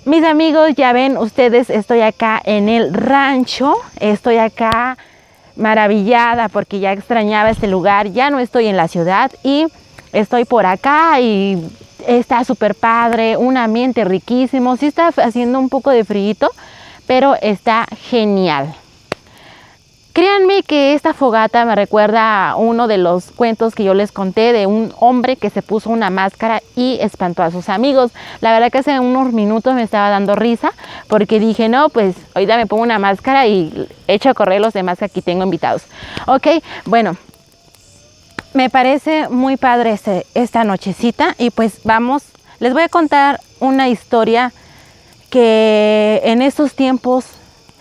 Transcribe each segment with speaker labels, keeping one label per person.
Speaker 1: Mis amigos, ya ven ustedes, estoy acá en el rancho, estoy acá maravillada porque ya extrañaba este lugar, ya no estoy en la ciudad y estoy por acá y está súper padre, un ambiente riquísimo, sí está haciendo un poco de frío, pero está genial. Créanme que esta fogata me recuerda a uno de los cuentos que yo les conté de un hombre que se puso una máscara y espantó a sus amigos. La verdad que hace unos minutos me estaba dando risa porque dije, no, pues ahorita me pongo una máscara y echo a correr los demás que aquí tengo invitados. Ok, bueno, me parece muy padre esta nochecita y pues vamos, les voy a contar una historia que en estos tiempos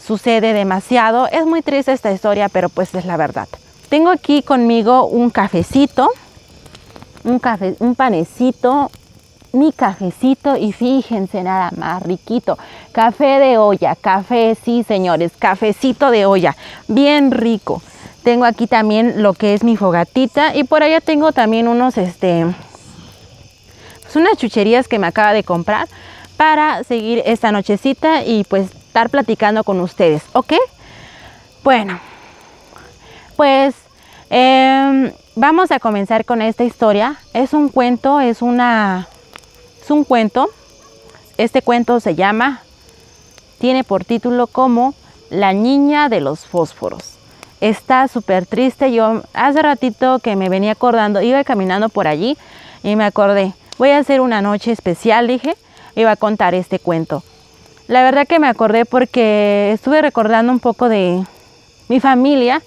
Speaker 1: sucede demasiado. Es muy triste esta historia, pero pues es la verdad. Tengo aquí conmigo un cafecito, un panecito, mi cafecito y fíjense nada más riquito. Café de olla, café, sí señores, cafecito de olla, bien rico. Tengo aquí también lo que es mi fogatita y por allá tengo también unos, pues unas chucherías que me acaba de comprar para seguir esta nochecita y pues estar platicando con ustedes, ¿ok? Bueno, pues vamos a comenzar con esta historia. Es un cuento, es un cuento. Este cuento tiene por título como La niña de los fósforos. Está súper triste. Yo hace ratito que me venía acordando, iba caminando por allí y me acordé, voy a hacer una noche especial, dije, iba a contar este cuento. La verdad que me acordé porque estuve recordando un poco de mi familia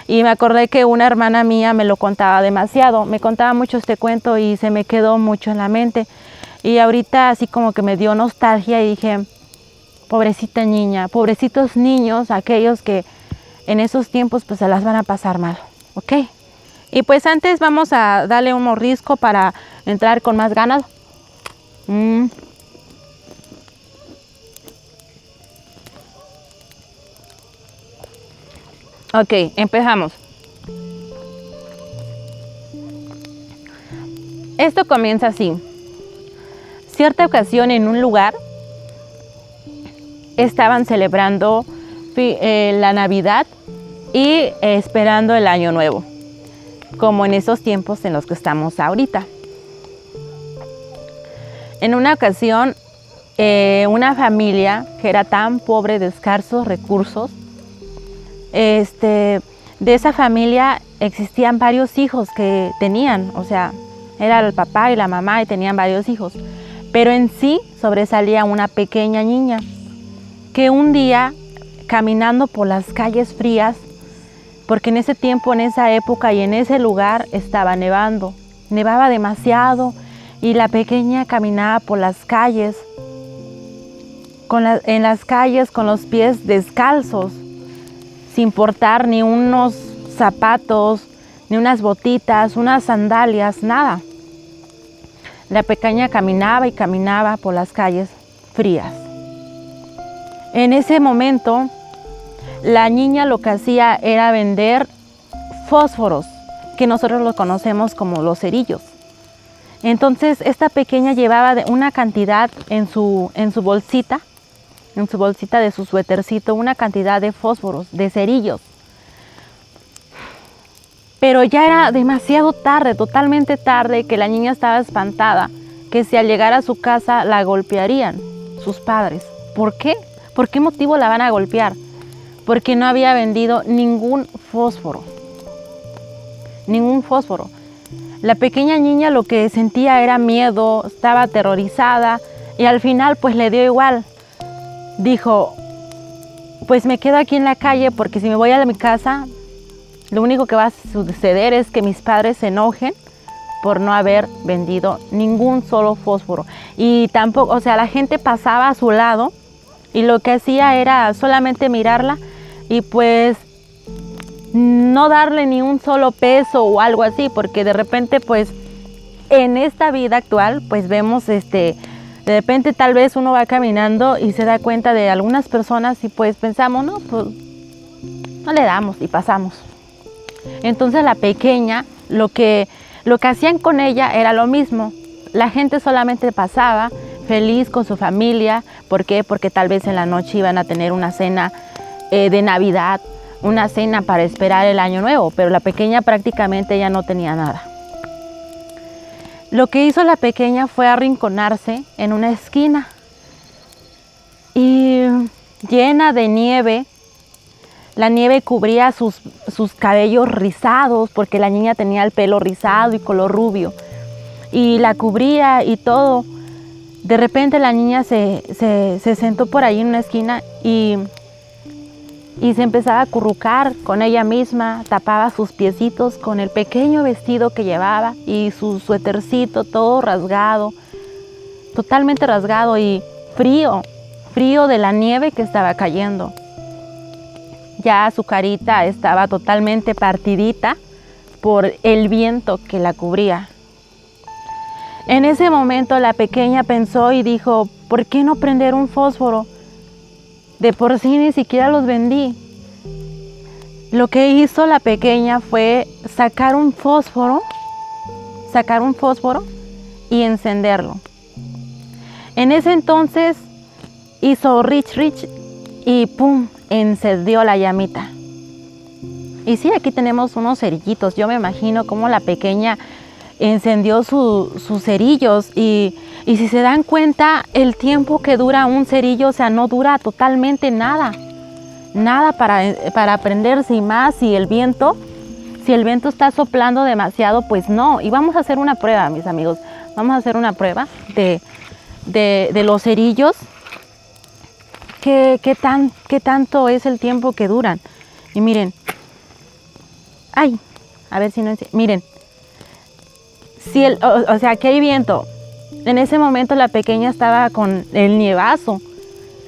Speaker 1: y me acordé que una hermana mía me lo contaba demasiado, me contaba mucho este cuento y se me quedó mucho en la mente. Y ahorita así como que me dio nostalgia y dije, pobrecita niña, pobrecitos niños, aquellos que en esos tiempos pues se las van a pasar mal, ¿ok? Y pues antes vamos a darle un mordisco para entrar con más ganas. Ok, empezamos. Esto comienza así. Cierta ocasión en un lugar estaban celebrando la Navidad y esperando el Año Nuevo, como en esos tiempos en los que estamos ahorita. En una ocasión, una familia que era tan pobre de escasos recursos, de esa familia existían varios hijos que tenían, o sea, era el papá y la mamá y tenían varios hijos, pero en sí sobresalía una pequeña niña que un día, caminando por las calles frías, porque en ese tiempo, en esa época y en ese lugar estaba nevando, nevaba demasiado y la pequeña caminaba por las calles, en las calles con los pies descalzos, sin portar ni unos zapatos, ni unas botitas, unas sandalias, nada. La pequeña caminaba y caminaba por las calles frías. En ese momento, la niña lo que hacía era vender fósforos, que nosotros los conocemos como los cerillos. Entonces, esta pequeña llevaba una cantidad en su bolsita de su suétercito, una cantidad de fósforos, de cerillos. Pero ya era demasiado tarde, totalmente tarde, que la niña estaba espantada, que si al llegar a su casa la golpearían sus padres. ¿Por qué? ¿Por qué motivo la van a golpear? Porque no había vendido ningún fósforo. Ningún fósforo. La pequeña niña lo que sentía era miedo, estaba aterrorizada y al final pues le dio igual. Dijo, pues me quedo aquí en la calle porque si me voy a mi casa, lo único que va a suceder es que mis padres se enojen por no haber vendido ningún solo fósforo. Y tampoco, o sea, la gente pasaba a su lado y lo que hacía era solamente mirarla y pues no darle ni un solo peso o algo así, porque de repente pues en esta vida actual pues vemos de repente tal vez uno va caminando y se da cuenta de algunas personas y pues pensamos, no, pues no le damos y pasamos. Entonces la pequeña, lo que hacían con ella era lo mismo. La gente solamente pasaba feliz con su familia. ¿Por qué? Porque tal vez en la noche iban a tener una cena de Navidad, una cena para esperar el año nuevo, pero la pequeña prácticamente ya no tenía nada. Lo que hizo la pequeña fue arrinconarse en una esquina y llena de nieve. La nieve cubría sus cabellos rizados, porque la niña tenía el pelo rizado y color rubio, y la cubría y todo. De repente la niña se sentó por ahí en una esquina y se empezaba a acurrucar con ella misma, tapaba sus piecitos con el pequeño vestido que llevaba y su suétercito todo rasgado, totalmente rasgado y frío de la nieve que estaba cayendo. Ya su carita estaba totalmente partidita por el viento que la cubría. En ese momento la pequeña pensó y dijo, ¿por qué no prender un fósforo? De por sí ni siquiera los vendí. Lo que hizo la pequeña fue sacar un fósforo y encenderlo. En ese entonces hizo Rich y ¡pum!, encendió la llamita. Y sí, aquí tenemos unos cerillitos. Yo me imagino cómo la pequeña encendió sus cerillos y si se dan cuenta, el tiempo que dura un cerillo, o sea, no dura totalmente nada para prenderse, y más si el viento está soplando demasiado, pues no. Y vamos a hacer una prueba, mis amigos. Vamos a hacer una prueba de los cerillos. ¿Qué tanto es el tiempo que duran? Y miren, ay, a ver si no, miren, si o sea, que hay viento. En ese momento la pequeña estaba con el nievazo,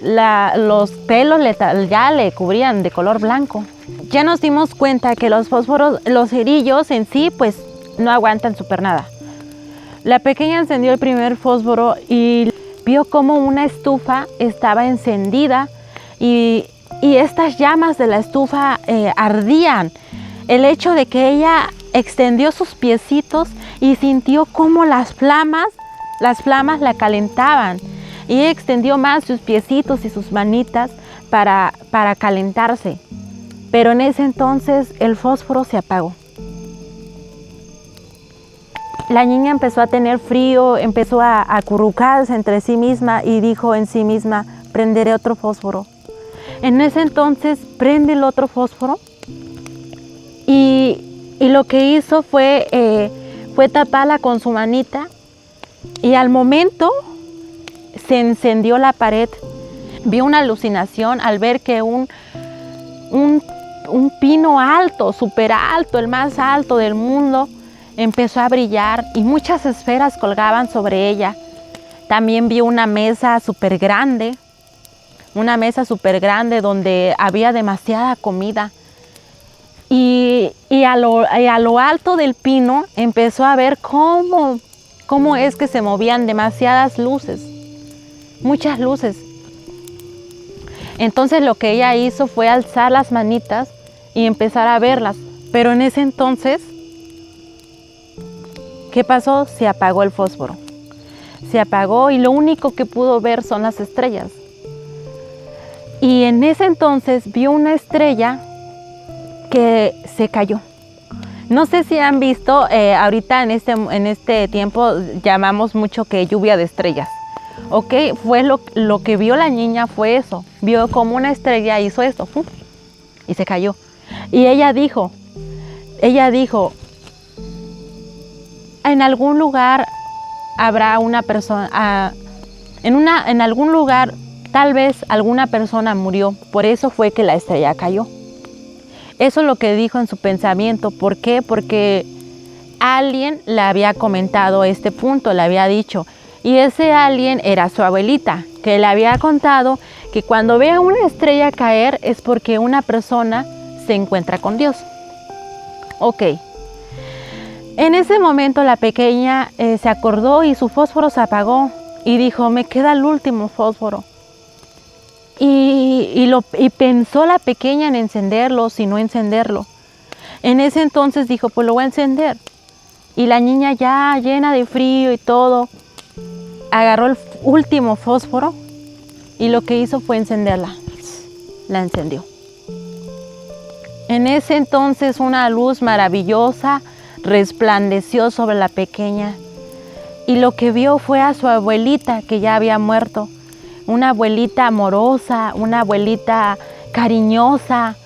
Speaker 1: los pelos ya le cubrían de color blanco. Ya nos dimos cuenta que los fósforos, los cerillos en sí, pues no aguantan súper nada. La pequeña encendió el primer fósforo y vio como una estufa estaba encendida y estas llamas de la estufa ardían. El hecho de que ella extendió sus piecitos y sintió como las flamas la calentaban, y extendió más sus piecitos y sus manitas para calentarse. Pero en ese entonces el fósforo se apagó. La niña empezó a tener frío, empezó a acurrucarse entre sí misma y dijo en sí misma, prenderé otro fósforo. En ese entonces prende el otro fósforo y lo que hizo fue taparla con su manita, y al momento se encendió la pared. Vio una alucinación al ver que un pino alto, súper alto, el más alto del mundo, empezó a brillar y muchas esferas colgaban sobre ella. También vio una mesa súper grande donde había demasiada comida. Y a lo alto del pino empezó a ver cómo es que se movían demasiadas luces, muchas luces. Entonces lo que ella hizo fue alzar las manitas y empezar a verlas. Pero en ese entonces, ¿qué pasó? Se apagó el fósforo. Se apagó y lo único que pudo ver son las estrellas. Y en ese entonces vio una estrella que se cayó. No sé si han visto, ahorita en este tiempo llamamos mucho que lluvia de estrellas. Ok, fue lo que vio la niña fue eso. Vio como una estrella hizo esto y se cayó. Y ella dijo, en algún lugar habrá una persona, en algún lugar tal vez alguna persona murió, por eso fue que la estrella cayó. Eso es lo que dijo en su pensamiento. ¿Por qué? Porque alguien le había comentado este punto, le había dicho, y ese alguien era su abuelita, que le había contado que cuando vea una estrella caer es porque una persona se encuentra con Dios. Ok. En ese momento la pequeña se acordó y su fósforo se apagó y dijo, me queda el último fósforo. Y pensó la pequeña en encenderlo, si no encenderlo. En ese entonces dijo, pues lo voy a encender. Y la niña ya llena de frío y todo, agarró último fósforo y lo que hizo fue encenderla. La encendió. En ese entonces una luz maravillosa resplandeció sobre la pequeña y lo que vio fue a su abuelita que ya había muerto. Una abuelita amorosa, una abuelita cariñosa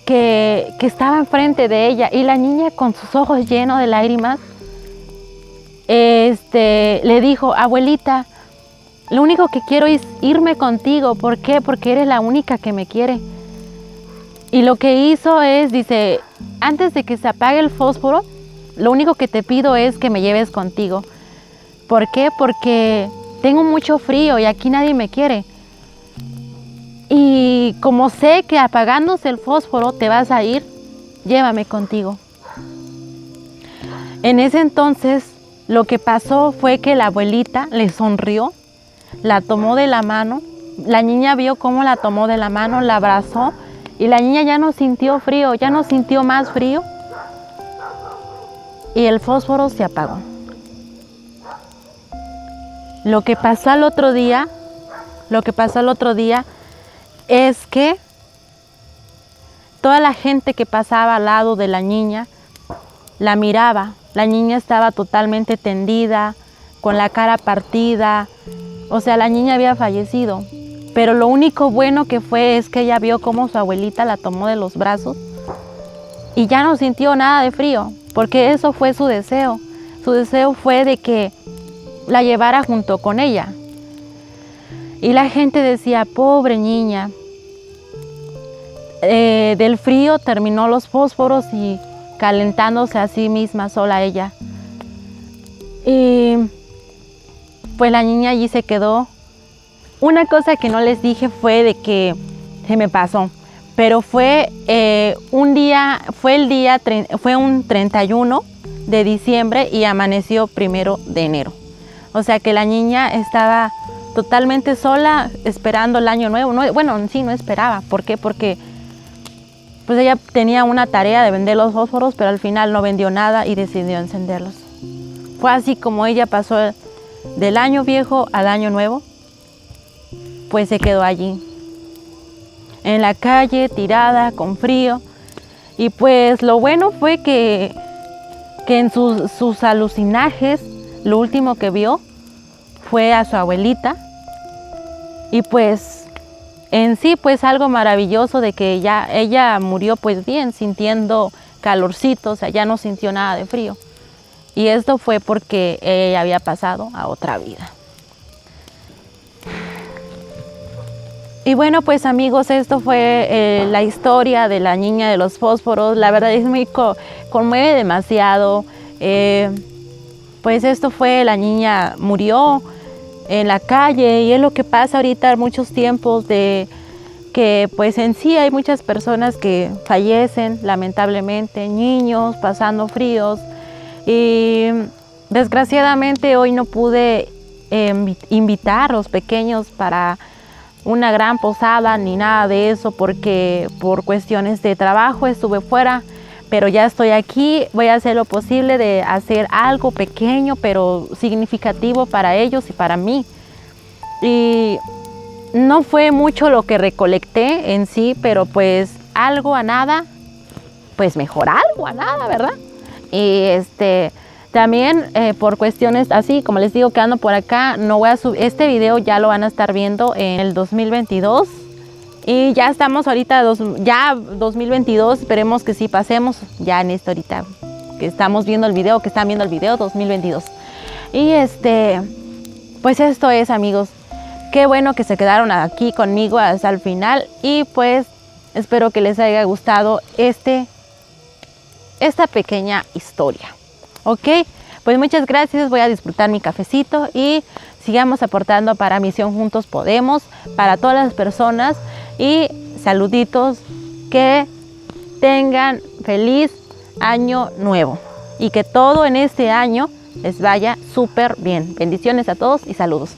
Speaker 1: que estaba enfrente de ella, y la niña con sus ojos llenos de lágrimas le dijo: abuelita, lo único que quiero es irme contigo. ¿Por qué? Porque eres la única que me quiere. Y lo que hizo es, dice, antes de que se apague el fósforo, lo único que te pido es que me lleves contigo. ¿Por qué? Porque tengo mucho frío y aquí nadie me quiere. Y como sé que apagándose el fósforo te vas a ir, llévame contigo. En ese entonces lo que pasó fue que la abuelita le sonrió, la tomó de la mano. La niña vio cómo la tomó de la mano, la abrazó y la niña ya no sintió frío, ya no sintió más frío. Y el fósforo se apagó. Lo que pasó al otro día es que toda la gente que pasaba al lado de la niña la miraba. La niña estaba totalmente tendida, con la cara partida. O sea, la niña había fallecido. Pero lo único bueno que fue es que ella vio cómo su abuelita la tomó de los brazos y ya no sintió nada de frío, porque eso fue su deseo. Su deseo fue de que la llevara junto con ella. Y la gente decía: pobre niña, del frío terminó los fósforos y calentándose a sí misma sola ella. Y pues la niña allí se quedó. Una cosa que no les dije fue de que se me pasó, pero fue un 31 de diciembre y amaneció 1 de enero. O sea que la niña estaba totalmente sola esperando el año nuevo. No, bueno, sí, no esperaba. ¿Por qué? Porque pues ella tenía una tarea de vender los fósforos, pero al final no vendió nada y decidió encenderlos. Fue así como ella pasó del año viejo al año nuevo. Pues se quedó allí, en la calle, tirada, con frío. Y pues lo bueno fue que en sus alucinajes, lo último que vio fue a su abuelita. Y pues en sí, pues algo maravilloso de que ella murió pues bien, sintiendo calorcito, o sea, ya no sintió nada de frío. Y esto fue porque ella había pasado a otra vida. Y bueno, pues amigos, esto fue la historia de la niña de los fósforos. La verdad es muy conmueve demasiado. Pues esto fue, la niña murió en la calle y es lo que pasa ahorita en muchos tiempos, de que pues en sí hay muchas personas que fallecen lamentablemente, niños pasando fríos. Y desgraciadamente hoy no pude invitar a los pequeños para una gran posada ni nada de eso, porque por cuestiones de trabajo estuve fuera, pero ya estoy aquí. Voy a hacer lo posible de hacer algo pequeño pero significativo para ellos y para mí. Y no fue mucho lo que recolecté en sí, pero pues algo a nada, pues mejor algo a nada, ¿verdad? Y también por cuestiones así, como les digo, que ando por acá, no voy a subir este video, ya lo van a estar viendo en el 2022. Y ya estamos ahorita, ya 2022, esperemos que sí pasemos ya en esto ahorita, que estamos viendo el video, que están viendo el video 2022. Y pues esto es, amigos, qué bueno que se quedaron aquí conmigo hasta el final. Y pues espero que les haya gustado esta pequeña historia. Ok, pues muchas gracias, voy a disfrutar mi cafecito y sigamos aportando para Misión Juntos Podemos, para todas las personas, y saluditos, que tengan feliz año nuevo y que todo en este año les vaya súper bien. Bendiciones a todos y saludos.